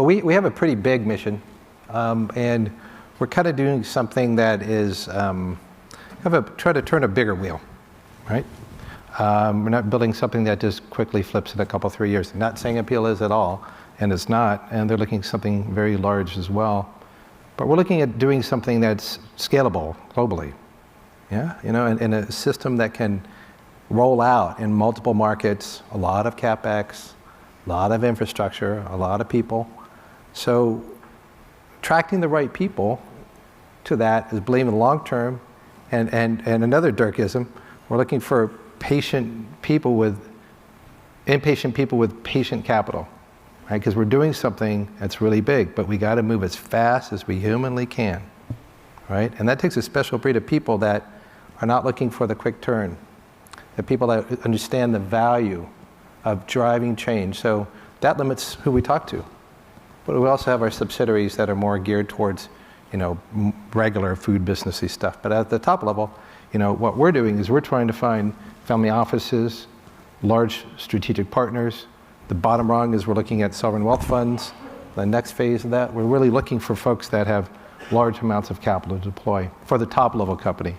Well, we have a pretty big mission, and we're kind of doing something that is try to turn a bigger wheel, right? We're not building something that just quickly flips in a couple, 3 years. I'm not saying Apeel is at all, and it's not, and they're looking at something very large as well. But we're looking at doing something that's scalable globally, yeah? You know, and a system that can roll out in multiple markets, a lot of CapEx, a lot of infrastructure, a lot of people. So attracting the right people to that is believing long term, and another Dirkism, we're looking for impatient people with patient capital, right? Because we're doing something that's really big, but we got to move as fast as we humanly can, right? And that takes a special breed of people that are not looking for the quick turn, the people that understand the value of driving change. So that limits who we talk to. But we also have our subsidiaries that are more geared towards, you know, regular food businessy stuff. But at the top level, you know, what we're doing is we're trying to find family offices, large strategic partners. The bottom rung is we're looking at sovereign wealth funds. The next phase of that, we're really looking for folks that have large amounts of capital to deploy for the top level company.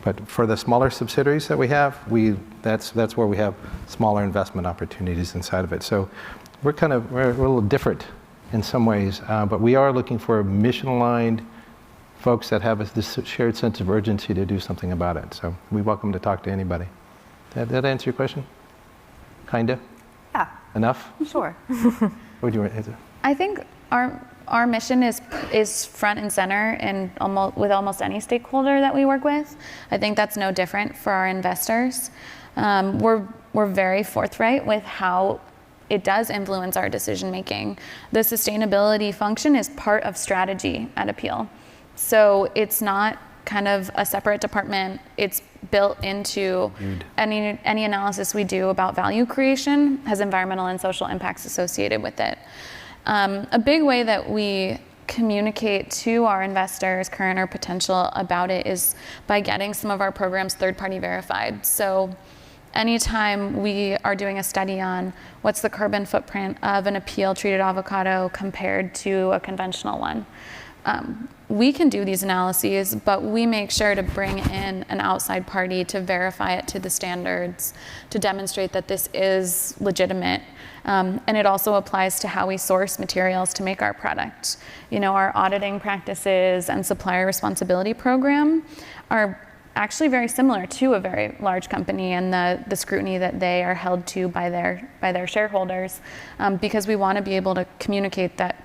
But for the smaller subsidiaries that we have, that's where we have smaller investment opportunities inside of it. So we're a little different in some ways, but we are looking for mission-aligned folks that have this shared sense of urgency to do something about it. So we're welcome to talk to anybody. Did that answer your question? Kinda? Yeah. Enough? Sure. What would you answer? I think our mission is front and center in with almost any stakeholder that we work with. I think that's no different for our investors. We're very forthright with how it does influence our decision making. The sustainability function is part of strategy at Apeel. So it's not kind of a separate department. It's built into any analysis we do about value creation has environmental and social impacts associated with it. A big way that we communicate to our investors, current or potential, about it is by getting some of our programs third-party verified. So anytime we are doing a study on what's the carbon footprint of an Apeel treated avocado compared to a conventional one, we can do these analyses, but we make sure to bring in an outside party to verify it to the standards, to demonstrate that this is legitimate. And it also applies to how we source materials to make our product. You know, our auditing practices and supplier responsibility program are actually very similar to a very large company, and the scrutiny that they are held to by their shareholders, because we want to be able to communicate that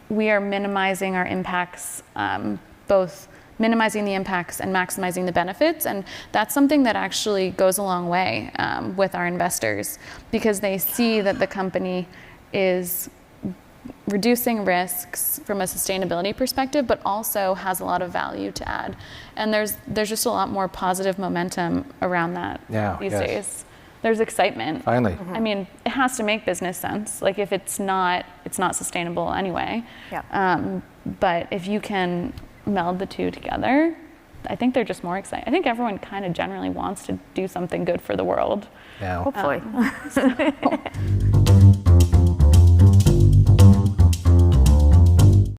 we are minimizing our impacts, both minimizing the impacts and maximizing the benefits. And that's something that actually goes a long way with our investors, because they see that the company is reducing risks from a sustainability perspective, but also has a lot of value to add. And there's just a lot more positive momentum around that these days. There's excitement. Finally. Mm-hmm. I mean, it has to make business sense. Like, if it's not sustainable anyway. Yeah. But if you can meld the two together, I think they're just more exciting. I think everyone kind of generally wants to do something good for the world. Yeah. Hopefully. So.